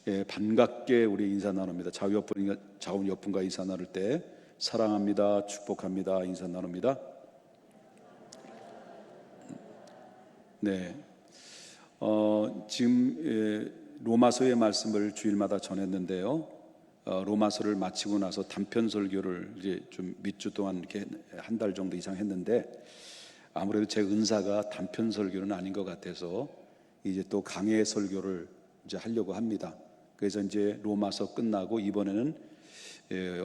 예, 반갑게 우리 인사 나눕니다. 좌우 옆분과 인사 나눌 때 사랑합니다, 축복합니다, 인사 나눕니다. 네, 지금 로마서의 말씀을 주일마다 전했는데요. 로마서를 마치고 나서 단편 설교를 이제 좀 몇 주 동안 이렇게 한 달 정도 이상 했는데 아무래도 제 은사가 단편 설교는 아닌 것 같아서 이제 또 강해 설교를 이제 하려고 합니다. 그래서 이제 로마서 끝나고 이번에는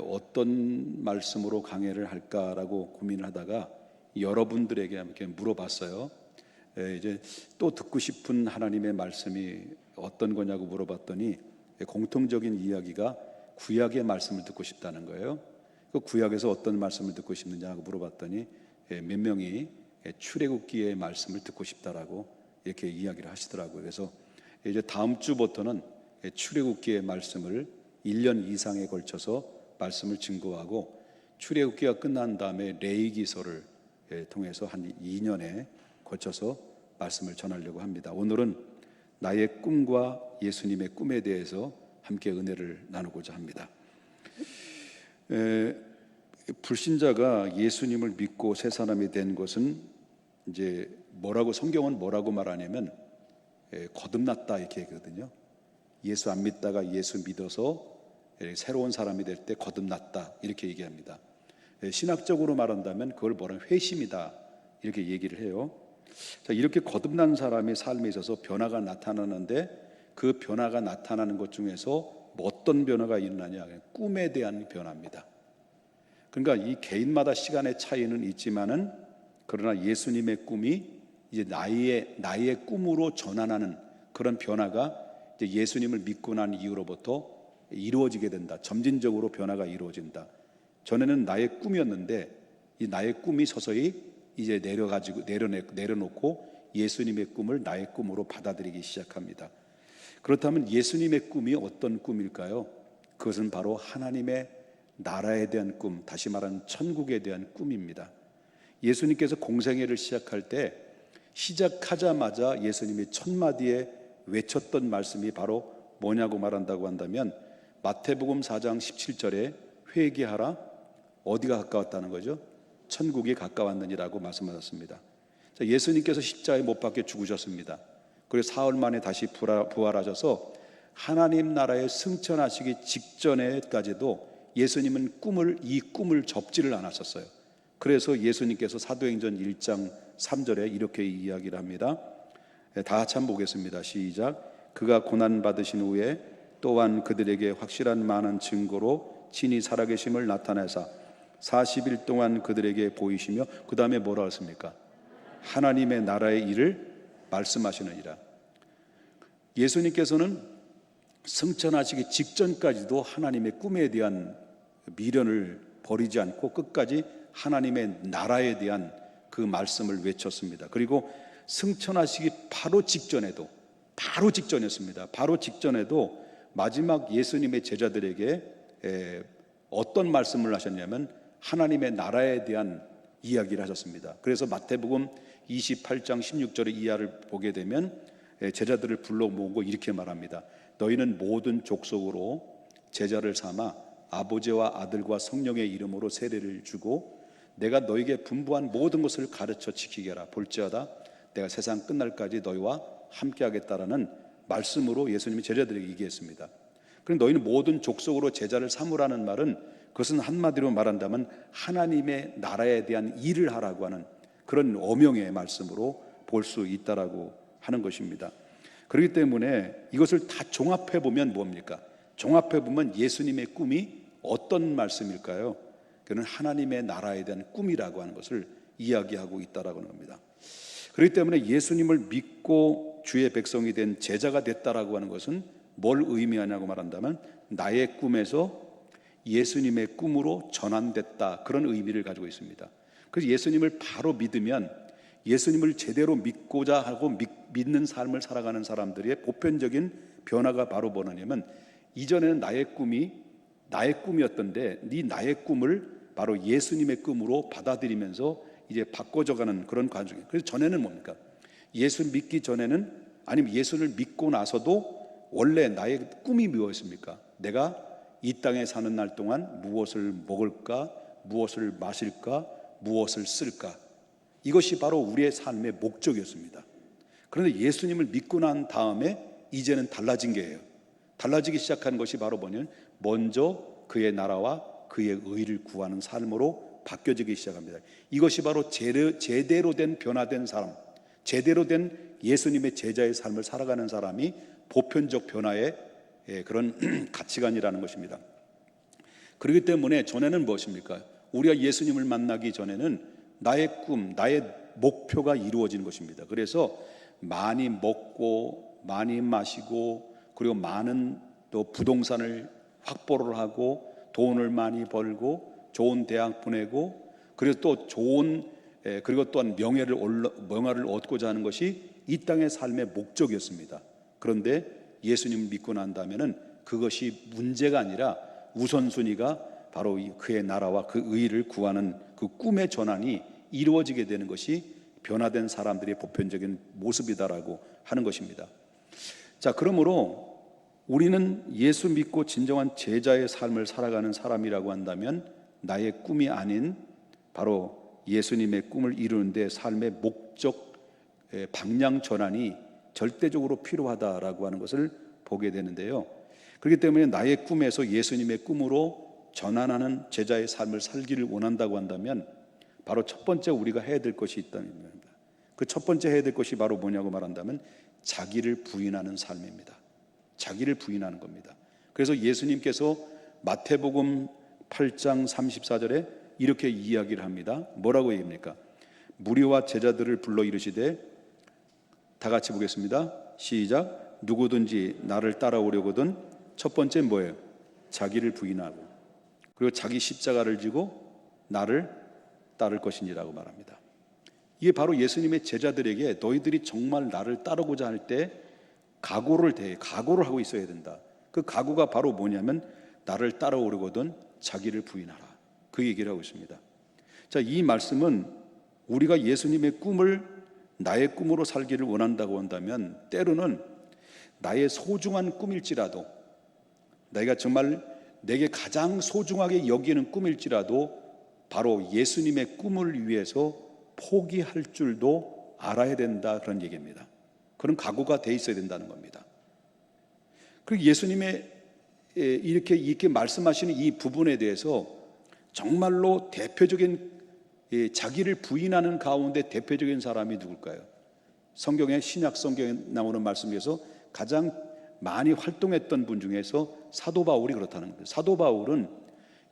어떤 말씀으로 강해를 할까라고 고민을 하다가 여러분들에게 이렇게 물어봤어요. 이제 또 듣고 싶은 하나님의 말씀이 어떤 거냐고 물어봤더니 공통적인 이야기가 구약의 말씀을 듣고 싶다는 거예요. 그 구약에서 어떤 말씀을 듣고 싶느냐고 물어봤더니 몇 명이 출애굽기의 말씀을 듣고 싶다라고 이렇게 이야기를 하시더라고요. 그래서 이제 다음 주부터는 출애굽기의 말씀을 1년 이상에 걸쳐서 말씀을 증거하고, 출애굽기가 끝난 다음에 레위기서를 통해서 한 2년에 걸쳐서 말씀을 전하려고 합니다. 오늘은 나의 꿈과 예수님의 꿈에 대해서 함께 은혜를 나누고자 합니다. 불신자가 예수님을 믿고 새 사람이 된 것은 이제 성경은 뭐라고 말하냐면 거듭났다 이렇게 얘기거든요. 예수 안 믿다가 예수 믿어서 새로운 사람이 될 때 거듭났다 이렇게 얘기합니다. 신학적으로 말한다면 그걸 회심이다 이렇게 얘기를 해요. 자, 이렇게 거듭난 사람의 삶에 있어서 변화가 나타나는데 그 변화가 나타나는 것 중에서 어떤 변화가 일어나냐? 꿈에 대한 변화입니다. 그러니까 이 개인마다 시간의 차이는 있지만은 그러나 예수님의 꿈이 이제 나의 꿈으로 전환하는 그런 변화가 이제 예수님을 믿고 난 이후로부터 이루어지게 된다. 점진적으로 변화가 이루어진다. 전에는 나의 꿈이었는데 이 나의 꿈이 서서히 이제 내려놓고 예수님의 꿈을 나의 꿈으로 받아들이기 시작합니다. 그렇다면 예수님의 꿈이 어떤 꿈일까요? 그것은 바로 하나님의 나라에 대한 꿈, 다시 말하는 천국에 대한 꿈입니다. 예수님께서 공생애를 시작할 때 시작하자마자 예수님이 첫 마디에 외쳤던 말씀이 바로 뭐냐고 말한다고 한다면 마태복음 4장 17절에 회개하라. 어디가 가까웠다는 거죠? 천국이 가까웠느니라고 말씀하셨습니다. 자, 예수님께서 십자가에 못 박혀 죽으셨습니다. 그리고 사흘 만에 다시 부활하셔서 하나님 나라에 승천하시기 직전에까지도 예수님은 이 꿈을 접지를 않았었어요. 그래서 예수님께서 사도행전 1장 3절에 이렇게 이야기를 합니다. 다 같이 한번 보겠습니다. 시작. 그가 고난받으신 후에 또한 그들에게 확실한 많은 증거로 친히 살아계심을 나타내사 40일 동안 그들에게 보이시며, 그 다음에 뭐라고 했습니까? 하나님의 나라의 일을 말씀하시느니라. 예수님께서는 승천하시기 직전까지도 하나님의 꿈에 대한 미련을 버리지 않고 끝까지 하나님의 나라에 대한 그 말씀을 외쳤습니다. 그리고 승천하시기 바로 직전이었습니다. 바로 직전에도 마지막 예수님의 제자들에게 어떤 말씀을 하셨냐면 하나님의 나라에 대한 이야기를 하셨습니다. 그래서 마태복음 28장 16절의 이하를 보게 되면 제자들을 불러 모으고 이렇게 말합니다. 너희는 모든 족속으로 제자를 삼아 아버지와 아들과 성령의 이름으로 세례를 주고 내가 너희에게 분부한 모든 것을 가르쳐 지키게 하라. 볼지어다 내가 세상 끝날까지 너희와 함께 하겠다라는 말씀으로 예수님이 제자들에게 얘기했습니다. 그런데 너희는 모든 족속으로 제자를 삼으라는 말은 그것은 한마디로 말한다면 하나님의 나라에 대한 일을 하라고 하는 그런 어명의 말씀으로 볼 수 있다라고 하는 것입니다. 그렇기 때문에 이것을 다 종합해 보면 뭡니까? 종합해 보면 예수님의 꿈이 어떤 말씀일까요? 그는 하나님의 나라에 대한 꿈이라고 하는 것을 이야기하고 있다라고 하는 겁니다. 그렇기 때문에 예수님을 믿고 주의 백성이 된 제자가 됐다라고 하는 것은 뭘 의미하냐고 말한다면 나의 꿈에서 예수님의 꿈으로 전환됐다, 그런 의미를 가지고 있습니다. 그래서 예수님을 바로 믿으면 예수님을 제대로 믿고자 하고 믿는 삶을 살아가는 사람들의 보편적인 변화가 바로 뭐냐면 이전에는 나의 꿈이었던데 나의 꿈을 바로 예수님의 꿈으로 받아들이면서 이제 바꿔져가는 그런 과정이에요. 그래서 전에는 뭡니까? 예수 믿기 전에는, 아니면 예수를 믿고 나서도 원래 나의 꿈이 무엇입니까? 내가 이 땅에 사는 날 동안 무엇을 먹을까? 무엇을 마실까? 무엇을 쓸까? 이것이 바로 우리의 삶의 목적이었습니다. 그런데 예수님을 믿고 난 다음에 이제는 달라진 게예요. 달라지기 시작한 것이 바로 뭐냐면 먼저 그의 나라와 그의 의를 구하는 삶으로 바뀌어지기 시작합니다. 이것이 바로 제대로 된 변화된 사람, 제대로 된 예수님의 제자의 삶을 살아가는 사람이 보편적 변화의 그런 가치관이라는 것입니다. 그렇기 때문에 전에는 무엇입니까? 우리가 예수님을 만나기 전에는 나의 꿈, 나의 목표가 이루어지는 것입니다. 그래서 많이 먹고 많이 마시고 그리고 많은 또 부동산을 확보를 하고 돈을 많이 벌고 좋은 대학 보내고 그리고 또 그리고 또한 명예를 얻고자 하는 것이 이 땅의 삶의 목적이었습니다. 그런데 예수님을 믿고 난다면은 그것이 문제가 아니라 우선순위가 바로 그의 나라와 그 의를 구하는 그 꿈의 전환이 이루어지게 되는 것이 변화된 사람들의 보편적인 모습이다라고 하는 것입니다. 자, 그러므로 우리는 예수 믿고 진정한 제자의 삶을 살아가는 사람이라고 한다면 나의 꿈이 아닌 바로 예수님의 꿈을 이루는데 삶의 목적 방향 전환이 절대적으로 필요하다라고 하는 것을 보게 되는데요. 그렇기 때문에 나의 꿈에서 예수님의 꿈으로 전환하는 제자의 삶을 살기를 원한다고 한다면 바로 첫 번째 우리가 해야 될 것이 있다는 겁니다. 그 첫 번째 해야 될 것이 바로 뭐냐고 말한다면 자기를 부인하는 삶입니다. 자기를 부인하는 겁니다. 그래서 예수님께서 마태복음 8장 34절에 이렇게 이야기를 합니다. 뭐라고 얘기합니까? 무리와 제자들을 불러 이르시되, 다 같이 보겠습니다. 시작. 누구든지 나를 따라오려거든 첫 번째 뭐예요? 자기를 부인하고 그리고 자기 십자가를 지고 나를 따를 것이니라고 말합니다. 이게 바로 예수님의 제자들에게 너희들이 정말 나를 따르고자 할 때 각오를 하고 있어야 된다. 그 각오가 바로 뭐냐면 나를 따라오려거든 자기를 부인하라. 그 얘기를 하고 있습니다. 자, 이 말씀은 우리가 예수님의 꿈을 나의 꿈으로 살기를 원한다고 한다면 때로는 나의 소중한 꿈일지라도 내가 정말 내게 가장 소중하게 여기는 꿈일지라도 바로 예수님의 꿈을 위해서 포기할 줄도 알아야 된다, 그런 얘기입니다. 그런 각오가 돼 있어야 된다는 겁니다. 그리고 예수님의 이렇게 말씀하시는 이 부분에 대해서 정말로 대표적인 자기를 부인하는 가운데 대표적인 사람이 누굴까요? 성경에 신약 성경에 나오는 말씀에서 가장 많이 활동했던 분 중에서 사도 바울이 그렇다는 거예요. 사도 바울은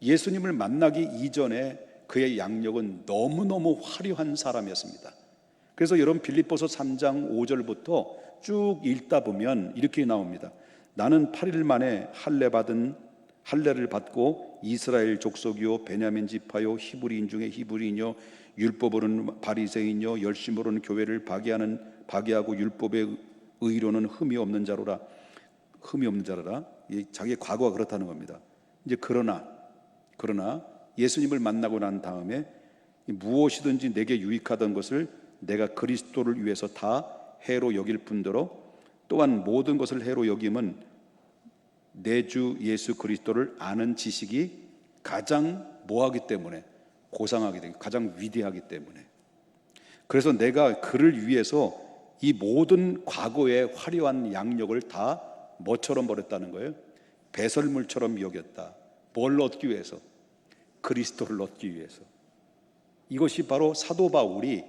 예수님을 만나기 이전에 그의 양력은 너무너무 화려한 사람이었습니다. 그래서 여러분 빌립보서 3장 5절부터 쭉 읽다 보면 이렇게 나옵니다. 나는 8일 만에 할례를 받고 이스라엘 족속이요 베냐민 지파요 히브리인 중에 히브리인요 율법으로는 바리새인요 열심으로는 교회를 파괴하고 율법의 의로는 흠이 없는 자로라. 자기의 과거가 그렇다는 겁니다. 이제 그러나 예수님을 만나고 난 다음에 무엇이든지 내게 유익하던 것을 내가 그리스도를 위해서 다 해로 여길 뿐더러 또한 모든 것을 해로 여김은 내 주 예수 그리스도를 아는 지식이 가장 뭐하기 때문에 고상하게 되고 가장 위대하기 때문에, 그래서 내가 그를 위해서 이 모든 과거의 화려한 양력을 다 뭐처럼 버렸다는 거예요? 배설물처럼 여겼다. 뭘 얻기 위해서? 그리스도를 얻기 위해서. 이것이 바로 사도 바울이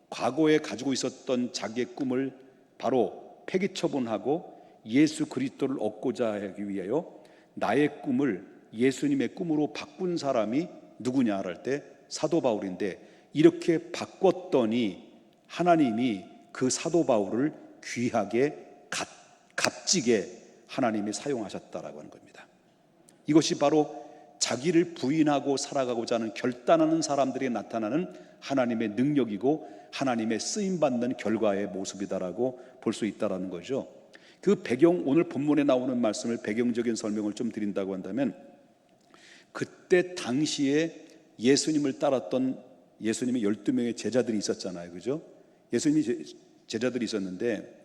과거에 가지고 있었던 자기의 꿈을 바로 폐기처분하고 예수 그리스도를 얻고자 하기 위하여 나의 꿈을 예수님의 꿈으로 바꾼 사람이 누구냐 할 때 사도 바울인데, 이렇게 바꿨더니 하나님이 그 사도 바울을 귀하게 값지게 하나님이 사용하셨다라고 하는 겁니다. 이것이 바로 자기를 부인하고 살아가고자 하는 결단하는 사람들이 나타나는 하나님의 능력이고 하나님의 쓰임받는 결과의 모습이다라고 볼 수 있다라는 거죠. 그 배경, 오늘 본문에 나오는 말씀을 배경적인 설명을 좀 드린다고 한다면, 그때 당시에 예수님을 따랐던 예수님의 12명의 제자들이 있었잖아요. 그죠? 예수님이 제자들이 있었는데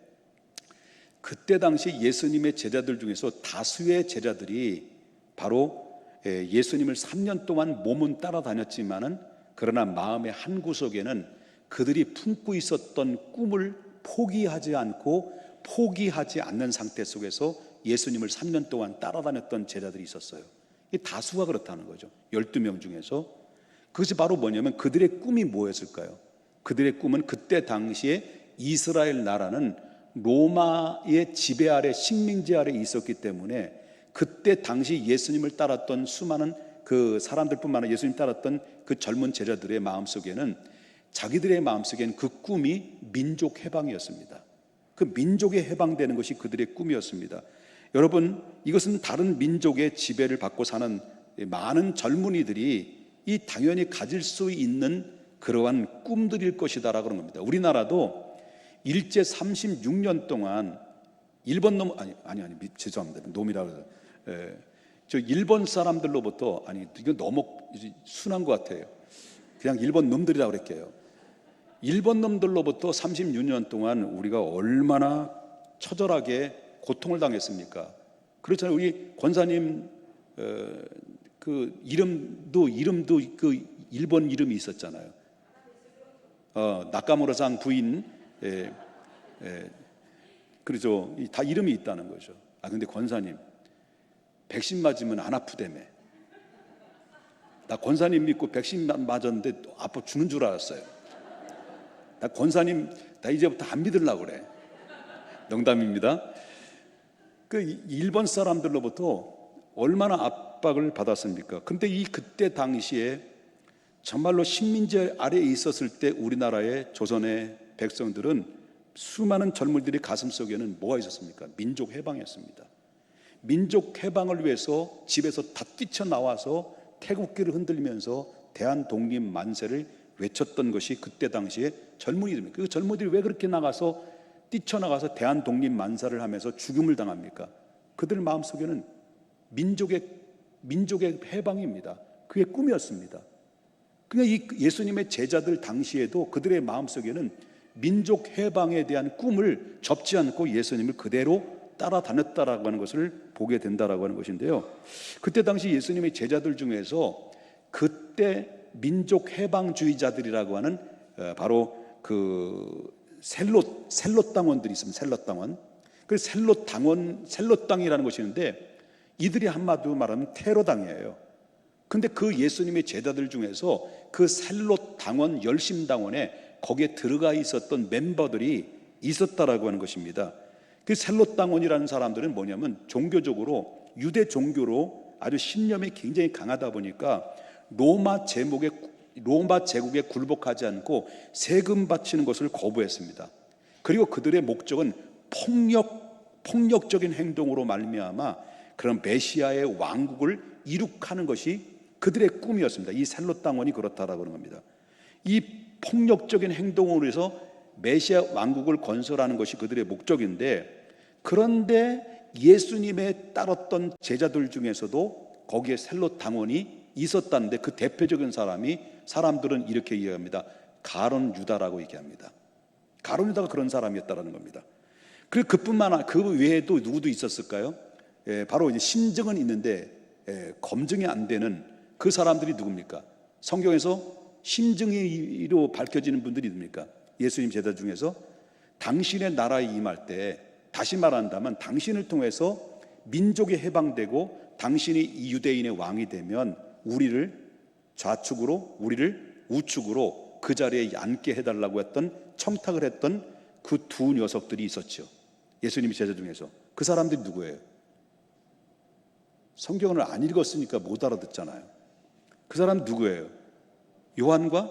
그때 당시 예수님의 제자들 중에서 다수의 제자들이 바로 예수님을 3년 동안 몸은 따라다녔지만은 그러나 마음의 한 구석에는 그들이 품고 있었던 꿈을 포기하지 않는 상태 속에서 예수님을 3년 동안 따라다녔던 제자들이 있었어요. 이 다수가 그렇다는 거죠. 12명 중에서. 그것이 바로 뭐냐면 그들의 꿈이 뭐였을까요? 그들의 꿈은 그때 당시에 이스라엘 나라는 로마의 지배 아래, 식민지 아래 있었기 때문에 그때 당시 예수님을 따랐던 수많은 그 사람들뿐만 아니라 예수님 따랐던 그 젊은 제자들의 마음속에는, 자기들의 마음속에는 그 꿈이 민족 해방이었습니다. 그 민족에 해방되는 것이 그들의 꿈이었습니다. 여러분, 이것은 다른 민족의 지배를 받고 사는 많은 젊은이들이 이 당연히 가질 수 있는 그러한 꿈들일 것이다라고 그런 겁니다. 우리나라도 일제 36년 동안 일본 놈 죄송합니다. 놈이라고 해서 저 일본 사람들로부터, 이거 너무 순한 것 같아요. 그냥 일본 놈들이라고 그럴게요. 일본 놈들로부터 36년 동안 우리가 얼마나 처절하게 고통을 당했습니까? 그렇잖아요. 우리 권사님 그 이름도 그 일본 이름이 있었잖아요. 나카무라상 부인, 그렇죠. 다 이름이 있다는 거죠. 근데 권사님 백신 맞으면 안 아프다며. 나 권사님 믿고 백신 맞았는데 아파 죽는 줄 알았어요. 나 권사님 나 이제부터 안 믿으려고 그래. 농담입니다. 그 일본 사람들로부터 얼마나 압박을 받았습니까? 근데 그때 당시에 정말로 식민지 아래에 있었을 때 우리나라의 조선의 백성들은, 수많은 젊은이들의 가슴 속에는 뭐가 있었습니까? 민족 해방이었습니다. 민족 해방을 위해서 집에서 다 뛰쳐나와서 태국기를 흔들면서 대한 독립 만세를 외쳤던 것이 그때 당시에 젊은이들입니다. 그 젊은이들이 왜 그렇게 뛰쳐나가서 대한 독립 만세를 하면서 죽음을 당합니까? 그들 마음속에는 민족의 해방입니다. 그게 꿈이었습니다. 그러니까 이 예수님의 제자들 당시에도 그들의 마음속에는 민족 해방에 대한 꿈을 접지 않고 예수님을 그대로 따라다녔다라고 하는 것을 보게 된다라고 하는 것인데요. 그때 당시 예수님의 제자들 중에서 그때 민족 해방주의자들이라고 하는 바로 그 셀롯 당원들이 있습니다. 셀롯 당원. 그 셀롯 당이라는 것이 있는데 이들이 한마디로 말하면 테러당이에요. 근데 그 예수님의 제자들 중에서 그 셀롯 당원, 열심당원에 거기에 들어가 있었던 멤버들이 있었다라고 하는 것입니다. 그 셀롯 당원이라는 사람들은 뭐냐면 종교적으로 유대 종교로 아주 신념이 굉장히 강하다 보니까 로마 제국에 굴복하지 않고 세금 바치는 것을 거부했습니다. 그리고 그들의 목적은 폭력적인 행동으로 말미암아 그런 메시아의 왕국을 이룩하는 것이 그들의 꿈이었습니다. 이 셀롯 당원이 그렇다라고 하는 겁니다. 이 폭력적인 행동으로 해서 메시아 왕국을 건설하는 것이 그들의 목적인데, 그런데 예수님의 따랐던 제자들 중에서도 거기에 셀롯 당원이 있었다는데 그 대표적인 사람들은 이렇게 이해합니다. 가론 유다라고 얘기합니다. 가론 유다가 그런 사람이었다라는 겁니다. 그리고 그 외에도 누구도 있었을까요? 바로 이제 심증은 있는데 검증이 안 되는 그 사람들이 누굽니까? 성경에서 심증이로 밝혀지는 분들이 누굽니까? 예수님 제자 중에서 당신의 나라에 임할 때, 다시 말한다면 당신을 통해서 민족이 해방되고 당신이 이 유대인의 왕이 되면 우리를 좌측으로 우리를 우측으로 그 자리에 앉게 해달라고 했던, 청탁을 했던 그 두 녀석들이 있었죠. 예수님의 제자 중에서. 그 사람들이 누구예요? 성경을 안 읽었으니까 못 알아듣잖아요. 그 사람 누구예요? 요한과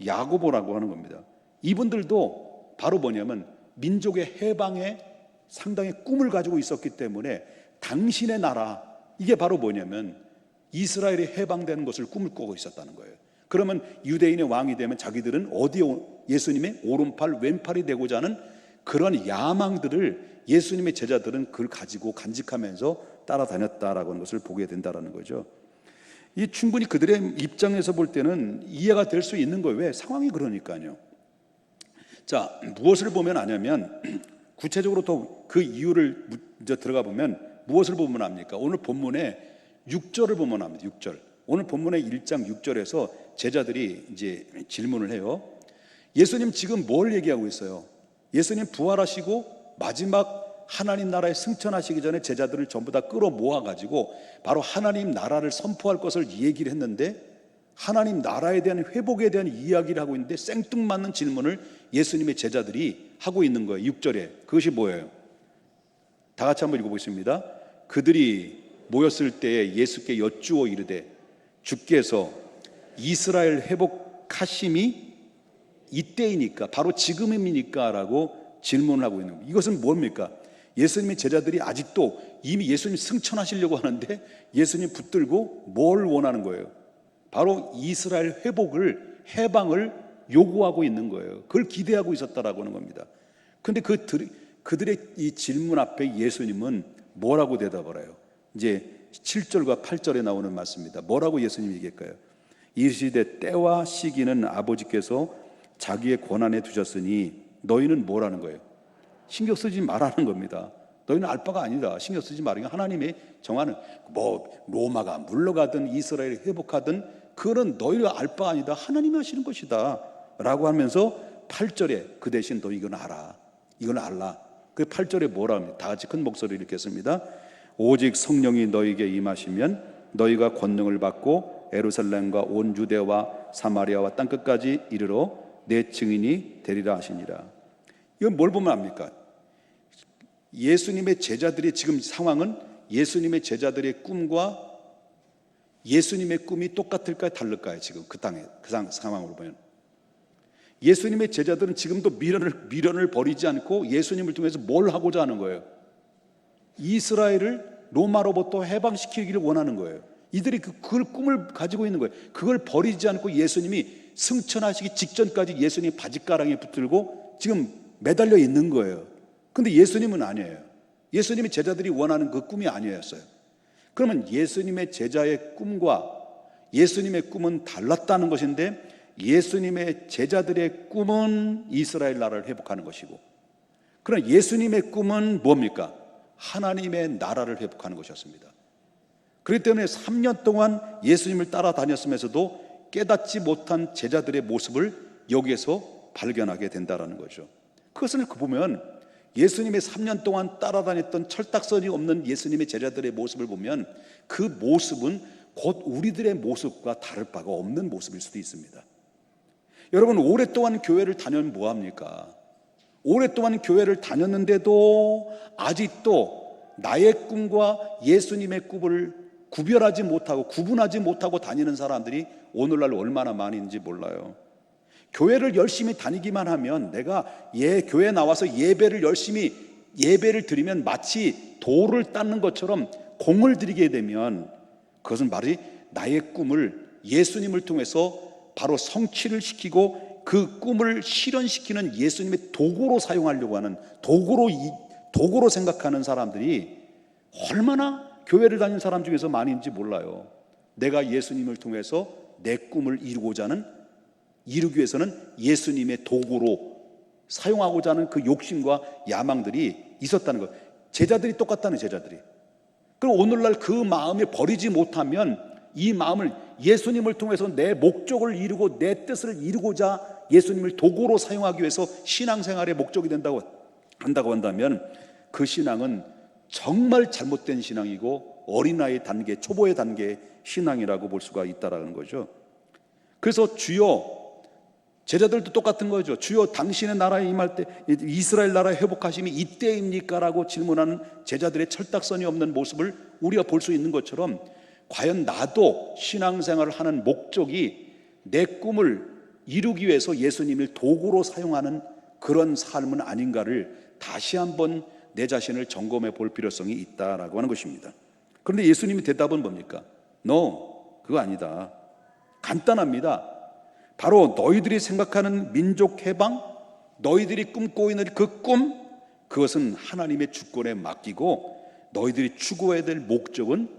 야고보라고 하는 겁니다. 이분들도 바로 뭐냐면 민족의 해방에 상당히 꿈을 가지고 있었기 때문에 당신의 나라, 이게 바로 뭐냐면 이스라엘이 해방되는 것을 꿈을 꾸고 있었다는 거예요. 그러면 유대인의 왕이 되면 자기들은 예수님의 오른팔 왼팔이 되고자 하는 그런 야망들을 예수님의 제자들은 그걸 가지고 간직하면서 따라다녔다라고 하는 것을 보게 된다라는 거죠. 이 충분히 그들의 입장에서 볼 때는 이해가 될 수 있는 거예요. 왜? 상황이 그러니까요. 자, 무엇을 보면 아냐면 구체적으로 또 그 이유를 이제 들어가 보면 무엇을 보면 압니까? 오늘 본문에 6절을 보면 압니다. 6절. 오늘 본문의 1장 6절에서 제자들이 이제 질문을 해요. 예수님 지금 뭘 얘기하고 있어요? 예수님 부활하시고 마지막 하나님 나라에 승천하시기 전에 제자들을 전부 다 끌어 모아가지고 바로 하나님 나라를 선포할 것을 얘기를 했는데, 하나님 나라에 대한 회복에 대한 이야기를 하고 있는데 생뚱맞는 질문을 예수님의 제자들이 하고 있는 거예요. 6절에. 그것이 뭐예요? 다 같이 한번 읽어보겠습니다. 그들이 모였을 때에 예수께 여쭈어 이르되 주께서 이스라엘 회복하심이 이때이니까, 바로 지금입니까? 라고 질문을 하고 있는 거예요. 이것은 뭡니까? 예수님의 제자들이 아직도 이미 예수님 승천하시려고 하는데 예수님 붙들고 뭘 원하는 거예요? 바로 이스라엘 회복을, 해방을 요구하고 있는 거예요. 그걸 기대하고 있었다라고 하는 겁니다. 그런데 그들의 이 질문 앞에 예수님은 뭐라고 대답을 해요? 이제 7절과 8절에 나오는 말씀입니다. 뭐라고 예수님이 얘기할까요? 이 시대 때와 시기는 아버지께서 자기의 권한에 두셨으니 너희는 뭐라는 거예요? 신경 쓰지 말라는 겁니다. 너희는 알 바가 아니다. 신경 쓰지 말라는 게 하나님의 정하는, 뭐 로마가 물러가든 이스라엘이 회복하든 그런 너희를 알 바 아니다. 하나님이 하시는 것이다 라고 하면서 8절에 그 대신 너 이건 알아, 이건 알라. 그 8절에 뭐라 합니까? 다 같이 큰 목소리를 읽겠습니다. 오직 성령이 너희에게 임하시면 너희가 권능을 받고 예루살렘과 온 유대와 사마리아와 땅끝까지 이르러 내 증인이 되리라 하시니라. 이건 뭘 보면 압니까? 예수님의 제자들의 지금 상황은 예수님의 제자들의 꿈과 예수님의 꿈이 똑같을까요? 다를까요? 지금 그 땅에 그 상황으로 보면 예수님의 제자들은 지금도 미련을 버리지 않고 예수님을 통해서 뭘 하고자 하는 거예요? 이스라엘을 로마로부터 해방시키기를 원하는 거예요. 이들이 그걸 꿈을 가지고 있는 거예요. 그걸 버리지 않고 예수님이 승천하시기 직전까지 예수님 바짓가랑이에 붙들고 지금 매달려 있는 거예요. 근데 예수님은 아니에요. 예수님의 제자들이 원하는 그 꿈이 아니었어요. 그러면 예수님의 제자의 꿈과 예수님의 꿈은 달랐다는 것인데, 예수님의 제자들의 꿈은 이스라엘 나라를 회복하는 것이고, 그러나 예수님의 꿈은 뭡니까? 하나님의 나라를 회복하는 것이었습니다. 그렇기 때문에 3년 동안 예수님을 따라다녔으면서도 깨닫지 못한 제자들의 모습을 여기에서 발견하게 된다는 거죠. 그것을 보면 예수님의 3년 동안 따라다녔던 철딱선이 없는 예수님의 제자들의 모습을 보면 그 모습은 곧 우리들의 모습과 다를 바가 없는 모습일 수도 있습니다. 여러분, 오랫동안 교회를 다니면 뭐합니까? 오랫동안 교회를 다녔는데도 아직도 나의 꿈과 예수님의 꿈을 구별하지 못하고 구분하지 못하고 다니는 사람들이 오늘날 얼마나 많은지 몰라요. 교회를 열심히 다니기만 하면, 내가 교회에 나와서 열심히 예배를 드리면 마치 돌을 닦는 것처럼 공을 들이게 되면, 그것은 말이 나의 꿈을 예수님을 통해서 바로 성취를 시키고 그 꿈을 실현시키는 예수님의 도구로 사용하려고 하는, 도구로 생각하는 사람들이 얼마나 교회를 다니는 사람 중에서 많은지 몰라요. 내가 예수님을 통해서 내 꿈을 이루기 위해서는 예수님의 도구로 사용하고자 하는 그 욕심과 야망들이 있었다는 것. 제자들이 똑같다는, 제자들이. 그럼 오늘날 그 마음을 버리지 못하면 이 마음을 예수님을 통해서 내 목적을 이루고 내 뜻을 이루고자 예수님을 도구로 사용하기 위해서 신앙생활의 목적이 한다고 한다면 그 신앙은 정말 잘못된 신앙이고 어린아이 단계, 초보의 단계의 신앙이라고 볼 수가 있다는 거죠. 그래서 주여, 제자들도 똑같은 거죠. 주여, 당신의 나라에 임할 때 이스라엘 나라의 회복하심이 이때입니까? 라고 질문하는 제자들의 철딱선이 없는 모습을 우리가 볼 수 있는 것처럼, 과연 나도 신앙생활을 하는 목적이 내 꿈을 이루기 위해서 예수님을 도구로 사용하는 그런 삶은 아닌가를 다시 한번 내 자신을 점검해 볼 필요성이 있다라고 하는 것입니다. 그런데 예수님의 대답은 뭡니까? No, 그거 아니다. 간단합니다. 바로 너희들이 생각하는 민족 해방, 너희들이 꿈꾸고 있는 그 꿈, 그것은 하나님의 주권에 맡기고 너희들이 추구해야 될 목적은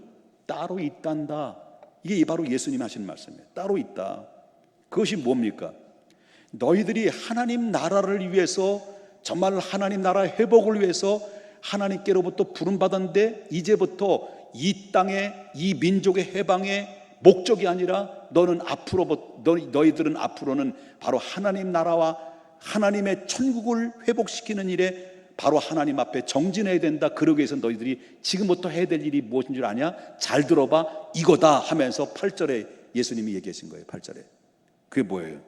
따로 있단다. 이게 바로 예수님이 하시는 말씀이에요. 따로 있다. 그것이 뭡니까? 너희들이 하나님 나라를 위해서 정말 하나님 나라의 회복을 위해서 하나님께로부터 부름받았는데 이제부터 이 땅의 이 민족의 해방의 목적이 아니라 너희들은 앞으로는 바로 하나님 나라와 하나님의 천국을 회복시키는 일에 바로 하나님 앞에 정진해야 된다. 그러기 위해서 너희들이 지금부터 해야 될 일이 무엇인 줄 아냐? 잘 들어봐, 이거다 하면서 8절에 예수님이 얘기하신 거예요. 8절에 그게 뭐예요?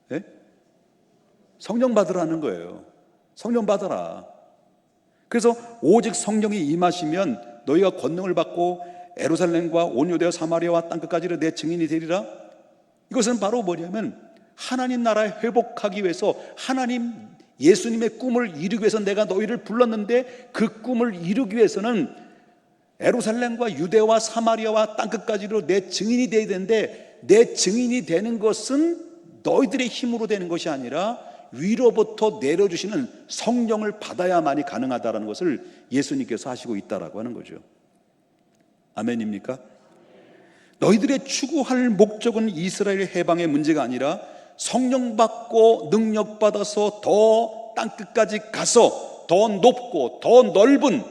네? 성령 받으라는 거예요. 성령 받아라. 그래서 오직 성령이 임하시면 너희가 권능을 받고 예루살렘과 온 유대와 사마리아와 땅끝까지를 내 증인이 되리라. 이것은 바로 뭐냐면 하나님 나라에 회복하기 위해서 하나님 예수님의 꿈을 이루기 위해서 내가 너희를 불렀는데 그 꿈을 이루기 위해서는 예루살렘과 유대와 사마리아와 땅끝까지로 내 증인이 되어야 되는데 내 증인이 되는 것은 너희들의 힘으로 되는 것이 아니라 위로부터 내려주시는 성령을 받아야만이 가능하다는 것을 예수님께서 하시고 있다라고 하는 거죠. 아멘입니까? 너희들의 추구할 목적은 이스라엘 해방의 문제가 아니라 성령 받고 능력 받아서 더 땅끝까지 가서 더 높고 더 넓은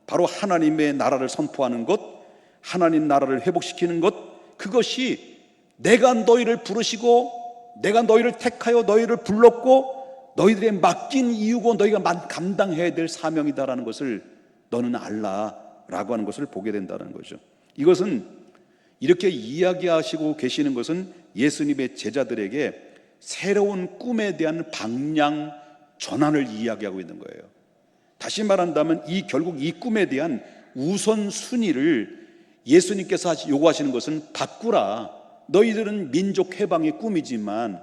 바로 하나님의 나라를 선포하는 것, 하나님 나라를 회복시키는 것, 그것이 내가 너희를 부르시고 내가 너희를 택하여 너희를 불렀고 너희들의 맡긴 이유고 너희가 감당해야 될 사명이다라는 것을 너는 알라라고 하는 것을 보게 된다는 거죠. 이것은 이렇게 이야기하시고 계시는 것은 예수님의 제자들에게 새로운 꿈에 대한 방향 전환을 이야기하고 있는 거예요. 다시 말한다면 결국 이 꿈에 대한 우선순위를 예수님께서 요구하시는 것은 바꾸라. 너희들은 민족 해방의 꿈이지만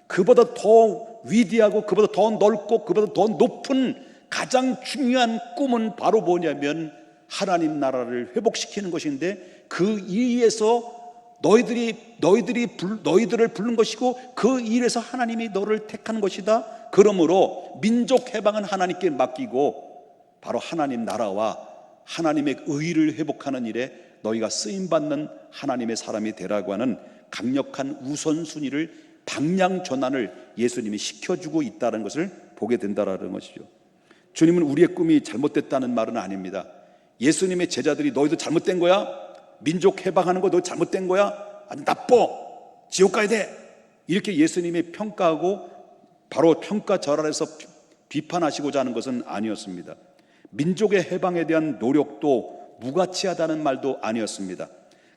그보다 더 위대하고 그보다 더 넓고 그보다 더 높은 가장 중요한 꿈은 바로 뭐냐면 하나님 나라를 회복시키는 것인데 그 일에서 너희들을 부른 것이고 그 일에서 하나님이 너를 택한 것이다. 그러므로 민족 해방은 하나님께 맡기고 바로 하나님 나라와 하나님의 의를 회복하는 일에 너희가 쓰임받는 하나님의 사람이 되라고 하는 강력한 우선순위를 방향 전환을 예수님이 시켜주고 있다는 것을 보게 된다는 것이죠. 주님은 우리의 꿈이 잘못됐다는 말은 아닙니다. 예수님의 제자들이 너희도 잘못된 거야? 민족 해방하는 거 너 잘못된 거야? 아주 나빠, 지옥 가야 돼, 이렇게 예수님이 평가하고 바로 평가절 아래서 비판하시고자 하는 것은 아니었습니다. 민족의 해방에 대한 노력도 무가치하다는 말도 아니었습니다.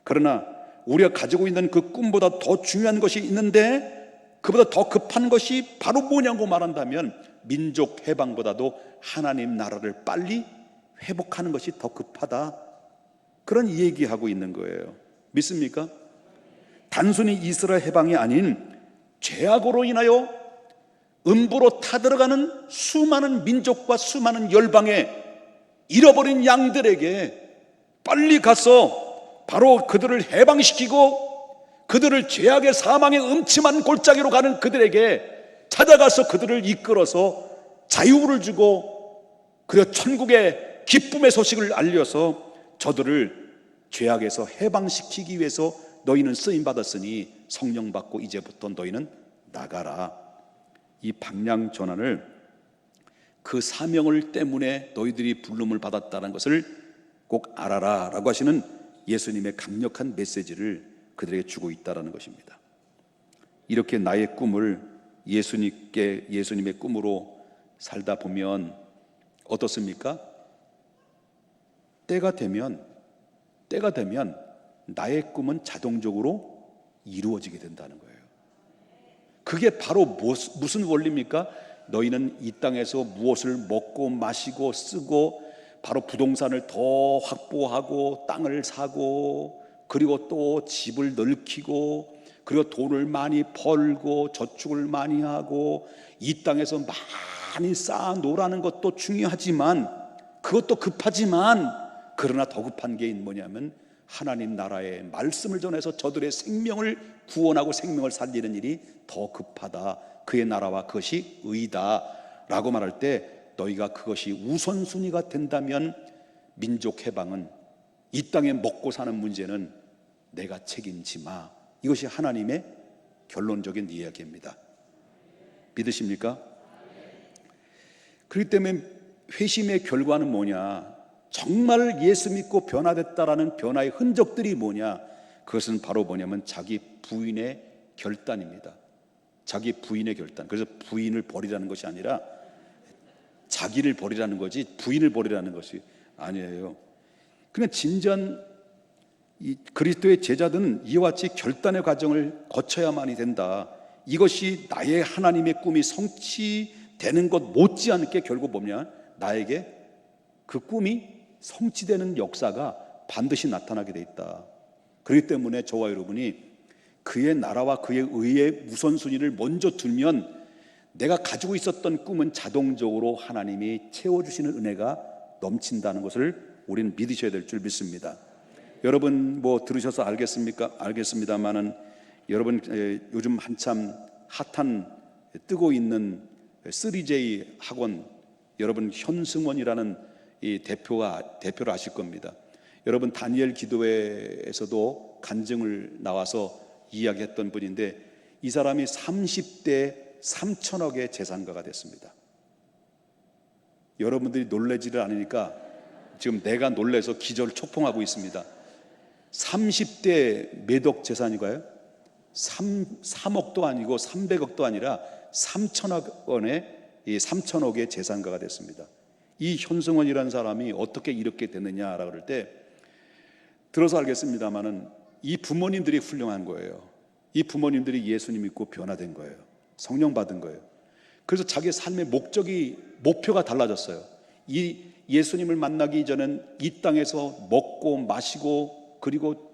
그러나 우리가 가지고 있는 그 꿈보다 더 중요한 것이 있는데 그보다 더 급한 것이 바로 뭐냐고 말한다면 민족 해방보다도 하나님 나라를 빨리 회복하는 것이 더 급하다, 그런 얘기하고 있는 거예요. 믿습니까? 단순히 이스라엘 해방이 아닌 죄악으로 인하여 음부로 타들어가는 수많은 민족과 수많은 열방에 잃어버린 양들에게 빨리 가서 바로 그들을 해방시키고 그들을 죄악의 사망의 음침한 골짜기로 가는 그들에게 찾아가서 그들을 이끌어서 자유를 주고 그리고 천국의 기쁨의 소식을 알려서 저들을 죄악에서 해방시키기 위해서 너희는 쓰임받았으니 성령 받고 이제부터 너희는 나가라. 이 방향 전환을 그 사명을 때문에 너희들이 부름을 받았다는 것을 꼭 알아라 라고 하시는 예수님의 강력한 메시지를 그들에게 주고 있다는 것입니다. 이렇게 나의 꿈을 예수님의 꿈으로 살다 보면 어떻습니까? 때가 되면 나의 꿈은 자동적으로 이루어지게 된다는 거예요. 그게 바로 무슨 원리입니까? 너희는 이 땅에서 무엇을 먹고 마시고 쓰고 바로 부동산을 더 확보하고 땅을 사고 그리고 또 집을 넓히고 그리고 돈을 많이 벌고 저축을 많이 하고 이 땅에서 많이 쌓아 놓으라는 것도 중요하지만 그것도 급하지만 그러나 더 급한 게 뭐냐면 하나님 나라의 말씀을 전해서 저들의 생명을 구원하고 생명을 살리는 일이 더 급하다. 그의 나라와 그것이 의다 라고 말할 때 너희가 그것이 우선순위가 된다면 민족 해방은 이 땅에 먹고 사는 문제는 내가 책임지 마. 이것이 하나님의 결론적인 이야기입니다. 믿으십니까? 그렇기 때문에 회심의 결과는 뭐냐? 정말 예수 믿고 변화됐다라는 변화의 흔적들이 뭐냐? 그것은 바로 뭐냐면 자기 부인의 결단입니다. 자기 부인의 결단. 그래서 부인을 버리라는 것이 아니라 자기를 버리라는 거지 부인을 버리라는 것이 아니에요. 그냥 진전 이 그리스도의 제자들은 이와 같이 결단의 과정을 거쳐야만이 된다. 이것이 나의 하나님의 꿈이 성취되는 것 못지않게 결국 뭐냐? 나에게 그 꿈이 성취되는 역사가 반드시 나타나게 돼 있다. 그렇기 때문에 저와 여러분이 그의 나라와 그의 의의 우선순위를 먼저 두면 내가 가지고 있었던 꿈은 자동적으로 하나님이 채워주시는 은혜가 넘친다는 것을 우리는 믿으셔야 될 줄 믿습니다. 여러분 뭐 들으셔서 알겠습니다만은 여러분 요즘 한참 핫한 뜨고 있는 3J 학원, 여러분 현승원이라는 이 대표를 아실 겁니다. 여러분 다니엘 기도회에서도 간증을 나와서 이야기했던 분인데 이 사람이 30대 3천억의 재산가가 됐습니다. 여러분들이 놀라지를 않으니까 지금 내가 놀라서 기절초풍하고 있습니다. 30대 몇억 재산이가요? 3억도 아니고 300억도 아니라 3천억 원의 이 3천억의 재산가가 됐습니다. 이 현승원이라는 사람이 어떻게 이렇게 됐느냐라고 그럴 때 들어서 알겠습니다만은 이 부모님들이 훌륭한 거예요. 이 부모님들이 예수님 믿고 변화된 거예요. 성령 받은 거예요. 그래서 자기 삶의 목표가 달라졌어요. 이 예수님을 만나기 전엔 이 땅에서 먹고 마시고 그리고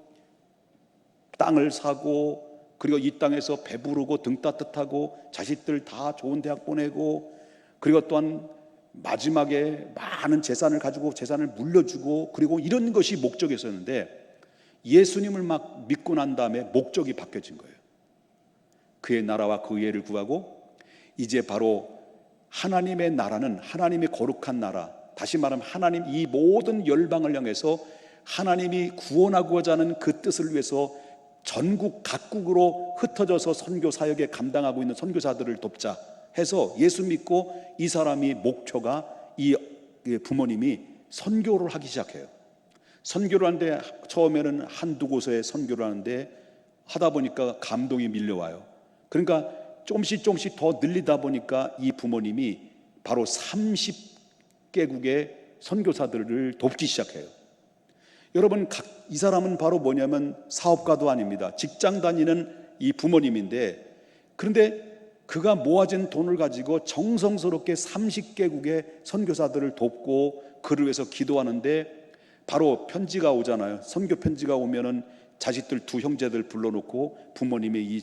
땅을 사고 그리고 이 땅에서 배부르고 등 따뜻하고 자식들 다 좋은 대학 보내고 그리고 또한 마지막에 많은 재산을 가지고 재산을 물려주고 그리고 이런 것이 목적이었었는데 예수님을 막 믿고 난 다음에 목적이 바뀌어진 거예요. 그의 나라와 그 의를 구하고 이제 바로 하나님의 나라는 하나님의 거룩한 나라, 다시 말하면 하나님 이 모든 열방을 향해서 하나님이 구원하고자 하는 그 뜻을 위해서 전국 각국으로 흩어져서 선교 사역에 감당하고 있는 선교사들을 돕자 해서 예수 믿고 이 사람이 목표가 이 부모님이 선교를 하기 시작해요. 선교를 하는데 처음에는 한두 곳에 선교를 하는데 하다 보니까 감동이 밀려와요. 그러니까 조금씩 더 늘리다 보니까 이 부모님이 바로 30개국의 선교사들을 돕기 시작해요. 여러분 이 사람은 바로 뭐냐면 사업가도 아닙니다. 직장 다니는 이 부모님인데 그런데 그가 모아진 돈을 가지고 정성스럽게 30개국의 선교사들을 돕고 그를 위해서 기도하는데 바로 편지가 오잖아요. 선교 편지가 오면은 자식들 두 형제들 불러놓고 부모님의 이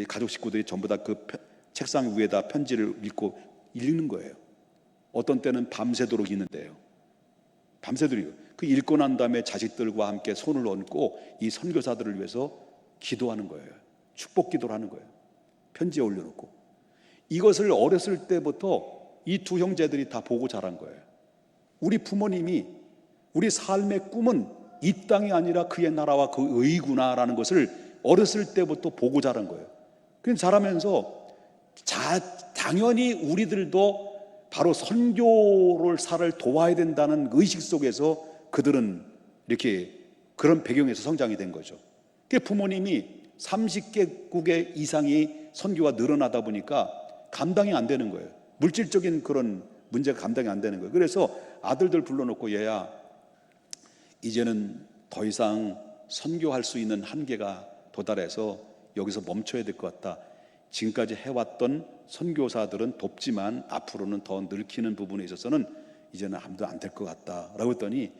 가족 식구들이 전부 다 그 책상 위에다 편지를 읽는 거예요. 어떤 때는 밤새도록 읽는데요. 밤새도록 그 읽고 난 다음에 자식들과 함께 손을 얹고 이 선교사들을 위해서 기도하는 거예요. 축복 기도를 하는 거예요. 편지에 올려놓고 이것을 어렸을 때부터 이 두 형제들이 다 보고 자란 거예요. 우리 부모님이 우리 삶의 꿈은 이 땅이 아니라 그의 나라와 그 의구나라는 것을 어렸을 때부터 보고 자란 거예요. 그래서 자라면서 당연히 우리들도 바로 선교를 사를 도와야 된다는 의식 속에서 그들은 이렇게 그런 배경에서 성장이 된 거죠. 부모님이 30개국의 이상이 선교가 늘어나다 보니까 감당이 안 되는 거예요. 물질적인 그런 문제가 감당이 안 되는 거예요. 그래서 아들들 불러놓고 얘야 이제는 더 이상 선교할 수 있는 한계가 도달해서 여기서 멈춰야 될 것 같다. 지금까지 해왔던 선교사들은 돕지만 앞으로는 더 늙히는 부분에 있어서는 이제는 아무도 안 될 것 같다라고 했더니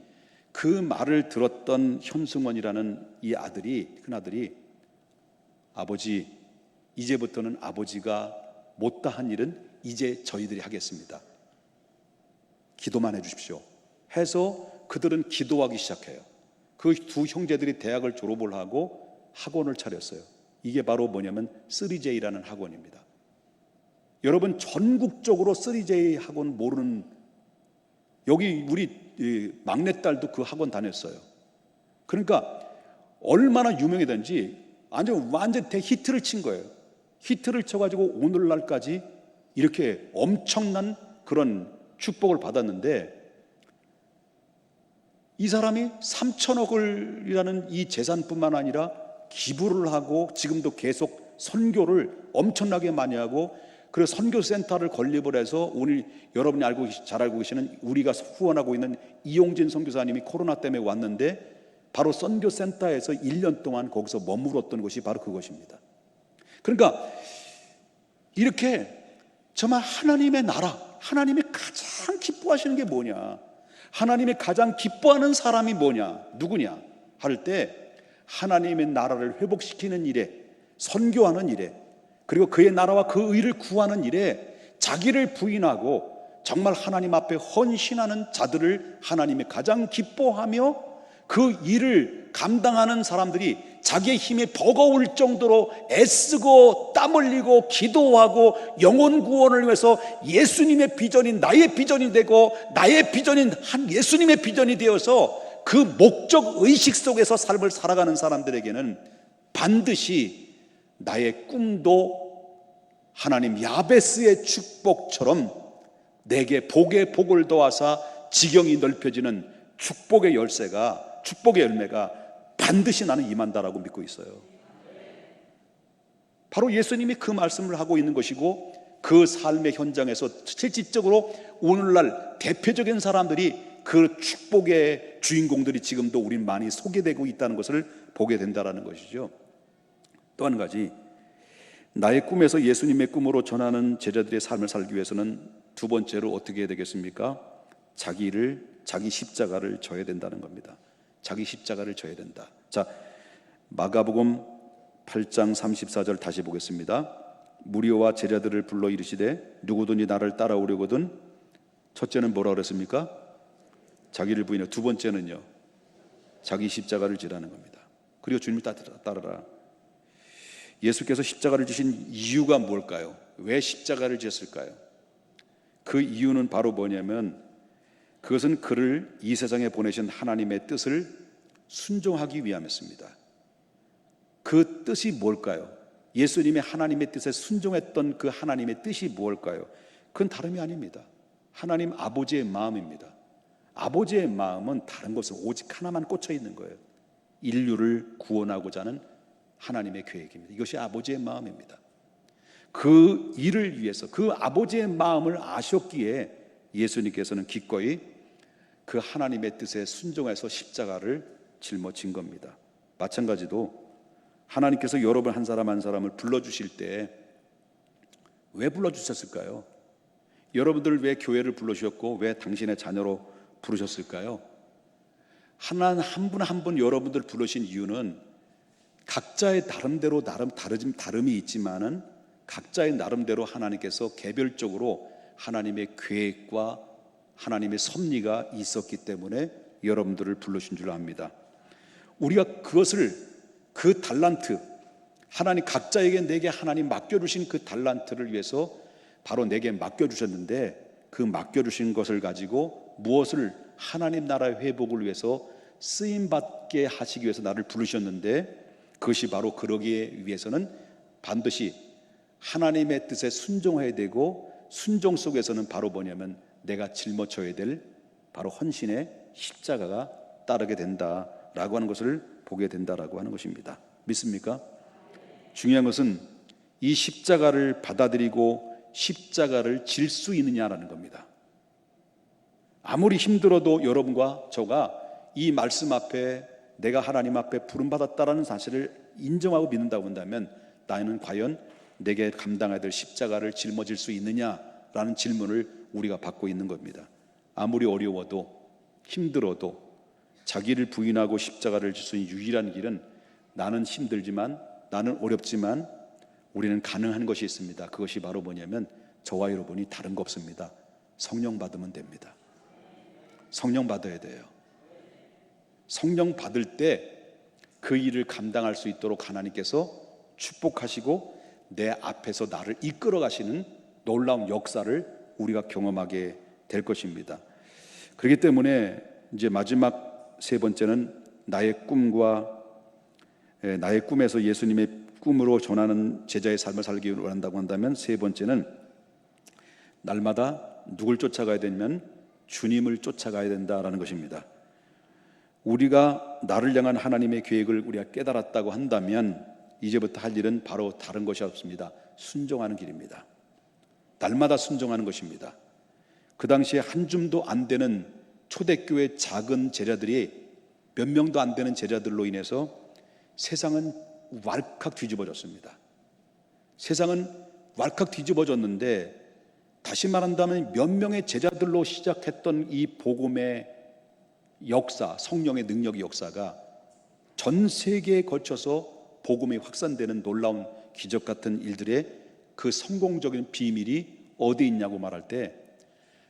그 말을 들었던 현승원이라는 이 아들이, 큰아들이 아버지 이제부터는 아버지가 못다한 일은 이제 저희들이 하겠습니다. 기도만 해주십시오 해서 그들은 기도하기 시작해요. 그 두 형제들이 대학을 졸업을 하고 학원을 차렸어요. 이게 바로 뭐냐면 3J라는 학원입니다. 여러분 전국적으로 3J 학원 모르는 여기 우리 막내딸도 그 학원 다녔어요. 그러니까 얼마나 유명해졌는지 완전 대히트를 친 거예요. 히트를 쳐가지고 오늘날까지 이렇게 엄청난 그런 축복을 받았는데 이 사람이 3천억이라는 이 재산뿐만 아니라 기부를 하고 지금도 계속 선교를 엄청나게 많이 하고, 그리고 선교센터를 건립을 해서 오늘 여러분이 잘 알고 계시는 우리가 후원하고 있는 이용진 선교사님이 코로나 때문에 왔는데 바로 선교센터에서 1년 동안 거기서 머물렀던 것이 바로 그것입니다. 그러니까 이렇게 정말 하나님의 나라, 하나님이 가장 기뻐하시는 게 뭐냐, 하나님이 가장 기뻐하는 사람이 뭐냐, 누구냐 할 때 하나님의 나라를 회복시키는 일에, 선교하는 일에, 그리고 그의 나라와 그 의를 구하는 일에 자기를 부인하고 정말 하나님 앞에 헌신하는 자들을 하나님이 가장 기뻐하며, 그 일을 감당하는 사람들이 자기의 힘이 버거울 정도로 애쓰고 땀 흘리고 기도하고 영혼 구원을 위해서 예수님의 비전이 나의 비전이 되고 나의 비전인 한 예수님의 비전이 되어서 그 목적 의식 속에서 삶을 살아가는 사람들에게는 반드시 나의 꿈도 하나님 야베스의 축복처럼 내게 복에 복을 더하사 지경이 넓혀지는 축복의 열매가 반드시 나는 임한다라고 믿고 있어요. 바로 예수님이 그 말씀을 하고 있는 것이고, 그 삶의 현장에서 실질적으로 오늘날 대표적인 사람들이 그 축복의 주인공들이 지금도 우린 많이 소개되고 있다는 것을 보게 된다는 것이죠. 또 한 가지, 나의 꿈에서 예수님의 꿈으로 전하는 제자들의 삶을 살기 위해서는 두 번째로 어떻게 해야 되겠습니까? 자기 십자가를 져야 된다는 겁니다. 자기 십자가를 져야 된다. 자, 마가복음 8장 34절 다시 보겠습니다. 무리와 제자들을 불러 이르시되 누구든지 나를 따라오려거든, 첫째는 뭐라 그랬습니까? 자기를 부인하고, 두 번째는요, 자기 십자가를 지라는 겁니다. 그리고 주님을 따르라. 예수께서 십자가를 지신 이유가 뭘까요? 왜 십자가를 지었을까요? 그 이유는 바로 뭐냐면, 그것은 그를 이 세상에 보내신 하나님의 뜻을 순종하기 위함이었습니다. 그 뜻이 뭘까요? 예수님이 하나님의 뜻에 순종했던 그 하나님의 뜻이 뭘까요? 그건 다름이 아닙니다. 하나님 아버지의 마음입니다. 아버지의 마음은 다른 것은 오직 하나만 꽂혀 있는 거예요. 인류를 구원하고자 하는 하나님의 계획입니다. 이것이 아버지의 마음입니다. 그 일을 위해서 그 아버지의 마음을 아셨기에 예수님께서는 기꺼이 그 하나님의 뜻에 순종해서 십자가를 짊어진 겁니다. 마찬가지로 하나님께서 여러분 한 사람 한 사람을 불러주실 때 왜 불러주셨을까요? 여러분들 왜 교회를 부르셨고 왜 당신의 자녀로 부르셨을까요? 한 분 한 분 여러분들 부르신 이유는 각자의 나름대로 다름이 있지만은 각자의 나름대로 하나님께서 개별적으로 하나님의 계획과 하나님의 섭리가 있었기 때문에 여러분들을 부르신 줄 압니다. 우리가 그 달란트, 하나님 각자에게 내게 하나님 맡겨주신 그 달란트를 위해서 바로 내게 맡겨주셨는데, 그 맡겨주신 것을 가지고 무엇을 하나님 나라의 회복을 위해서 쓰임받게 하시기 위해서 나를 부르셨는데, 그것이 바로 그러기 위해서는 반드시 하나님의 뜻에 순종해야 되고, 순종 속에서는 바로 뭐냐면 내가 짊어져야 될 바로 헌신의 십자가가 따르게 된다라고 하는 것을 보게 된다라고 하는 것입니다. 믿습니까? 중요한 것은 이 십자가를 받아들이고 십자가를 질 수 있느냐라는 겁니다. 아무리 힘들어도 여러분과 저가 이 말씀 앞에 내가 하나님 앞에 부름받았다라는 사실을 인정하고 믿는다고 한다면, 나는 과연 내게 감당해야 될 십자가를 짊어질 수 있느냐라는 질문을 우리가 받고 있는 겁니다. 아무리 어려워도 힘들어도 자기를 부인하고 십자가를 질 수 있는 유일한 길은, 나는 힘들지만 나는 어렵지만 우리는 가능한 것이 있습니다. 그것이 바로 뭐냐면 저와 여러분이 다른 거 없습니다. 성령 받으면 됩니다. 성령 받아야 돼요. 성령 받을 때 그 일을 감당할 수 있도록 하나님께서 축복하시고 내 앞에서 나를 이끌어 가시는 놀라운 역사를 우리가 경험하게 될 것입니다. 그렇기 때문에 이제 마지막 세 번째는 나의 꿈에서 예수님의 꿈으로 전하는 제자의 삶을 살기 원한다고 한다면, 세 번째는 날마다 누굴 쫓아가야 되냐면 주님을 쫓아가야 된다라는 것입니다. 우리가 나를 향한 하나님의 계획을 우리가 깨달았다고 한다면 이제부터 할 일은 바로 다른 것이 없습니다. 순종하는 길입니다. 날마다 순종하는 것입니다. 그 당시에 한 줌도 안 되는 초대교회 작은 제자들이 몇 명도 안 되는 제자들로 인해서 세상은 왈칵 뒤집어졌습니다. 세상은 왈칵 뒤집어졌는데, 다시 말한다면 몇 명의 제자들로 시작했던 이 복음의 역사, 성령의 능력의 역사가 전 세계에 걸쳐서 복음이 확산되는 놀라운 기적 같은 일들의 그 성공적인 비밀이 어디 있냐고 말할 때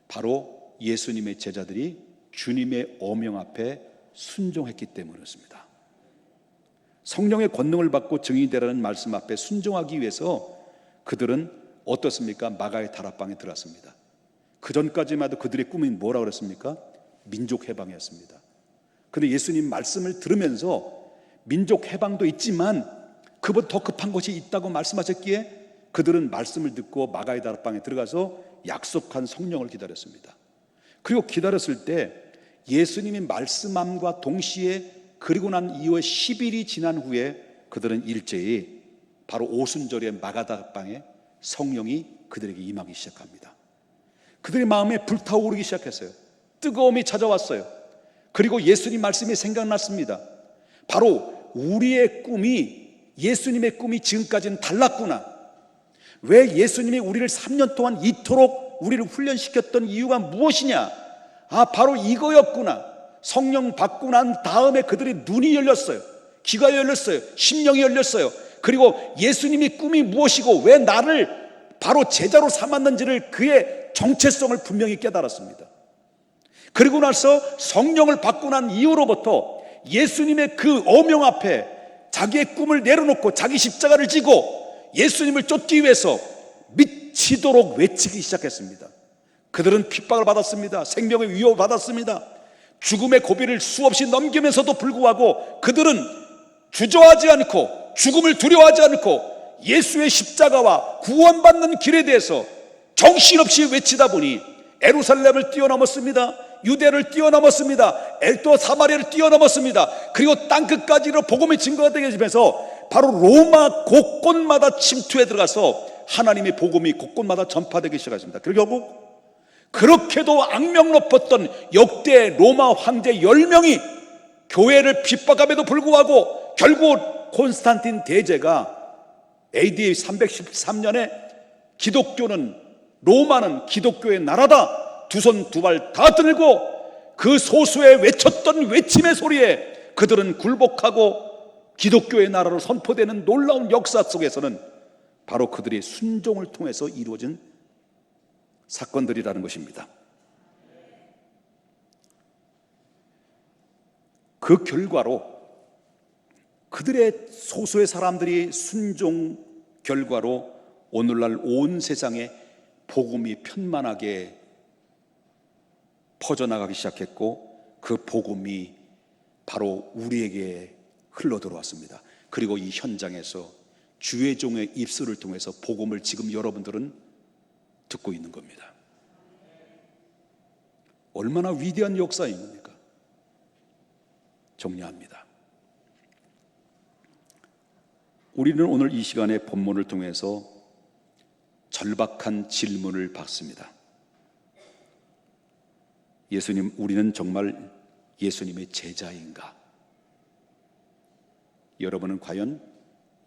바로 예수님의 제자들이 주님의 어명 앞에 순종했기 때문이었습니다. 성령의 권능을 받고 증인이 되라는 말씀 앞에 순종하기 위해서 그들은 어떻습니까? 마가의 다락방에 들어갔습니다. 그 전까지만 해도 그들의 꿈이 뭐라고 그랬습니까? 민족 해방이었습니다. 그런데 예수님 말씀을 들으면서 민족 해방도 있지만 그보다 더 급한 것이 있다고 말씀하셨기에 그들은 말씀을 듣고 마가의 다락방에 들어가서 약속한 성령을 기다렸습니다. 그리고 기다렸을 때 예수님이 말씀함과 동시에 그리고 난 이후에 10일이 지난 후에 그들은 일제히 바로 오순절의 마가 다락방에 성령이 그들에게 임하기 시작합니다. 그들의 마음에 불타오르기 시작했어요. 뜨거움이 찾아왔어요. 그리고 예수님 말씀이 생각났습니다. 바로 우리의 꿈이, 예수님의 꿈이 지금까지는 달랐구나. 왜 예수님이 우리를 3년 동안 이토록 우리를 훈련시켰던 이유가 무엇이냐? 바로 이거였구나. 성령 받고 난 다음에 그들의 눈이 열렸어요. 귀가 열렸어요. 심령이 열렸어요. 그리고 예수님이 꿈이 무엇이고 왜 나를 바로 제자로 삼았는지를, 그의 정체성을 분명히 깨달았습니다. 그리고 나서 성령을 받고 난 이후로부터 예수님의 그 어명 앞에 자기의 꿈을 내려놓고 자기 십자가를 지고 예수님을 쫓기 위해서 미치도록 외치기 시작했습니다. 그들은 핍박을 받았습니다. 생명의 위협을 받았습니다. 죽음의 고비를 수없이 넘기면서도 불구하고 그들은 주저하지 않고 죽음을 두려워하지 않고 예수의 십자가와 구원받는 길에 대해서 정신없이 외치다 보니 예루살렘을 뛰어넘었습니다. 유대를 뛰어넘었습니다. 또 사마리아를 뛰어넘었습니다. 그리고 땅끝까지로 복음의 증거가 되게 되면서 바로 로마 곳곳마다 침투해 들어가서 하나님의 복음이 곳곳마다 전파되기 시작했습니다. 그리고 결국 그렇게도 악명 높았던 역대 로마 황제 10명이 교회를 핍박함에도 불구하고 결국 콘스탄틴 대제가 AD 313년에 기독교는, 로마는 기독교의 나라다, 두 손 두 발 다 들고 그 소수의 외쳤던 외침의 소리에 그들은 굴복하고 기독교의 나라로 선포되는 놀라운 역사 속에서는 바로 그들의 순종을 통해서 이루어진 사건들이라는 것입니다. 그 결과로, 그들의 소수의 사람들이 순종 결과로 오늘날 온 세상에 복음이 편만하게 퍼져나가기 시작했고 그 복음이 바로 우리에게 흘러들어왔습니다. 그리고 이 현장에서 주의 종의 입술을 통해서 복음을 지금 여러분들은 듣고 있는 겁니다. 얼마나 위대한 역사인 겁니까? 정리합니다. 우리는 오늘 이 시간에 본문을 통해서 절박한 질문을 받습니다. 예수님, 우리는 정말 예수님의 제자인가? 여러분은 과연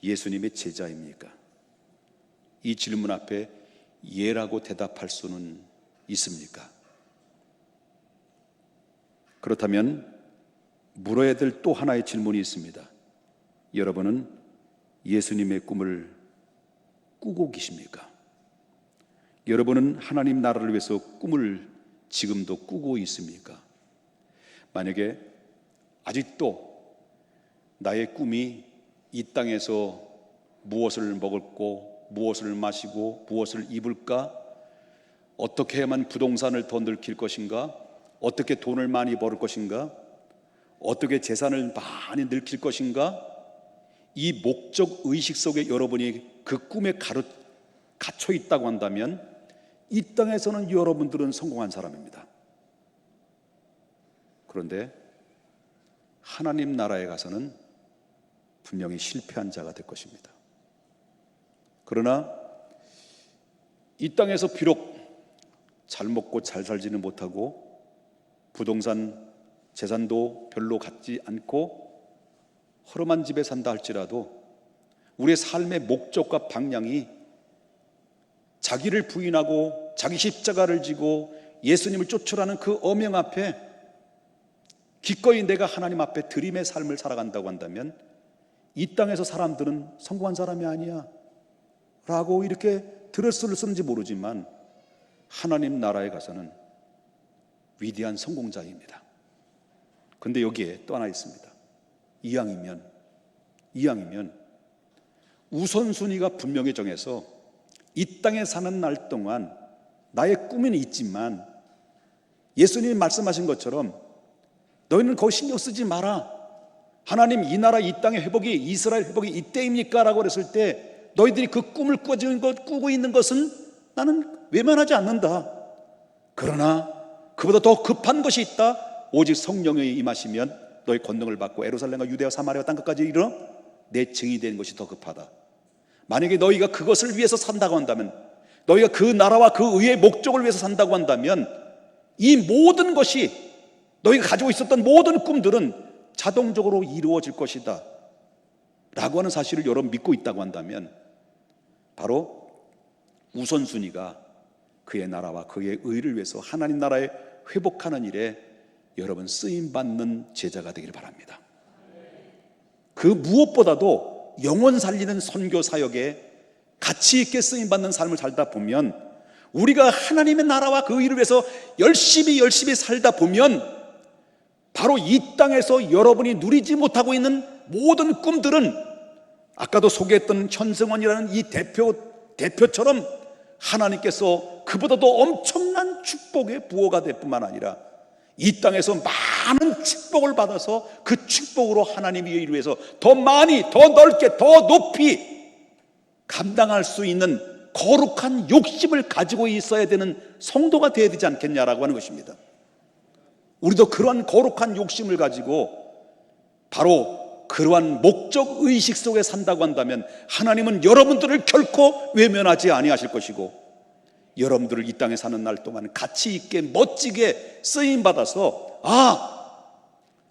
예수님의 제자입니까? 이 질문 앞에 예라고 대답할 수는 있습니까? 그렇다면 물어야 될 또 하나의 질문이 있습니다. 여러분은 예수님의 꿈을 꾸고 계십니까? 여러분은 하나님 나라를 위해서 꿈을 지금도 꾸고 있습니까? 만약에 아직도 나의 꿈이 이 땅에서 무엇을 먹을고 무엇을 마시고 무엇을 입을까? 어떻게 해야만 부동산을 더 늘릴 것인가? 어떻게 돈을 많이 벌을 것인가? 어떻게 재산을 많이 늘릴 것인가? 이 목적 의식 속에 여러분이 그 꿈에 갇혀 있다고 한다면 이 땅에서는 여러분들은 성공한 사람입니다. 그런데 하나님 나라에 가서는 분명히 실패한 자가 될 것입니다. 그러나 이 땅에서 비록 잘 먹고 잘 살지는 못하고 부동산 재산도 별로 갖지 않고 허름한 집에 산다 할지라도 우리의 삶의 목적과 방향이 자기를 부인하고 자기 십자가를 지고 예수님을 쫓으라는 그 어명 앞에 기꺼이 내가 하나님 앞에 드림의 삶을 살아간다고 한다면 이 땅에서 사람들은 성공한 사람이 아니야 라고 이렇게 드레스를 쓰는지 모르지만 하나님 나라에 가서는 위대한 성공자입니다. 근데 여기에 또 하나 있습니다. 이왕이면 우선순위가 분명히 정해서 이 땅에 사는 날 동안 나의 꿈은 있지만 예수님이 말씀하신 것처럼 너희는 거기 신경 쓰지 마라. 하나님 이 나라 이 땅의 회복이 이스라엘 회복이 이때입니까? 라고 그랬을 때 너희들이 그 꿈을 꾸고 있는 것은 나는 외면하지 않는다. 그러나 그보다 더 급한 것이 있다. 오직 성령이 임하시면 너희 권능을 받고 예루살렘과 유대와 사마리아와 땅끝까지 이르러 내 증인이 되는 것이 더 급하다. 만약에 너희가 그것을 위해서 산다고 한다면, 너희가 그 나라와 그 의의 목적을 위해서 산다고 한다면 이 모든 것이 너희가 가지고 있었던 모든 꿈들은 자동적으로 이루어질 것이다 라고 하는 사실을 여러분 믿고 있다고 한다면 바로 우선순위가 그의 나라와 그의 의를 위해서 하나님 나라에 회복하는 일에 여러분 쓰임받는 제자가 되기를 바랍니다. 그 무엇보다도 영혼 살리는 선교 사역에 가치 있게 쓰임받는 삶을 살다 보면, 우리가 하나님의 나라와 그 의를 위해서 열심히 살다 보면 바로 이 땅에서 여러분이 누리지 못하고 있는 모든 꿈들은 아까도 소개했던 현승원이라는 이 대표처럼 하나님께서 그보다도 엄청난 축복의 부호가 될 뿐만 아니라 이 땅에서 많은 축복을 받아서 그 축복으로 하나님의 일을 위해서 더 많이, 더 넓게, 더 높이 감당할 수 있는 거룩한 욕심을 가지고 있어야 되는 성도가 되어야 되지 않겠냐라고 하는 것입니다. 우리도 그러한 거룩한 욕심을 가지고 바로 그러한 목적 의식 속에 산다고 한다면 하나님은 여러분들을 결코 외면하지 아니하실 것이고, 여러분들을 이 땅에 사는 날 동안 가치 있게 멋지게 쓰임받아서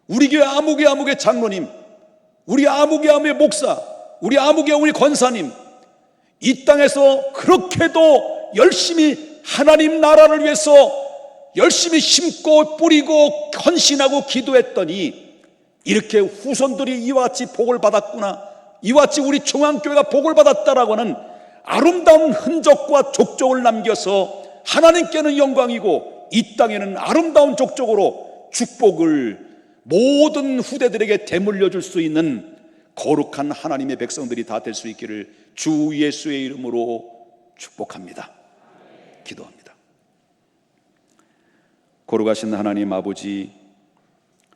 우리 교회 아무개 장로님, 우리 아무개 목사, 우리 아무개 권사님 이 땅에서 그렇게도 열심히 하나님 나라를 위해서 열심히 심고 뿌리고 헌신하고 기도했더니 이렇게 후손들이 이와 같이 복을 받았구나, 이와 같이 우리 중앙교회가 복을 받았다라고 하는 아름다운 흔적과 족적을 남겨서 하나님께는 영광이고 이 땅에는 아름다운 족적으로 축복을 모든 후대들에게 되물려 줄 수 있는 거룩한 하나님의 백성들이 다 될 수 있기를 주 예수의 이름으로 축복합니다. 기도합니다. 거룩하신 하나님 아버지,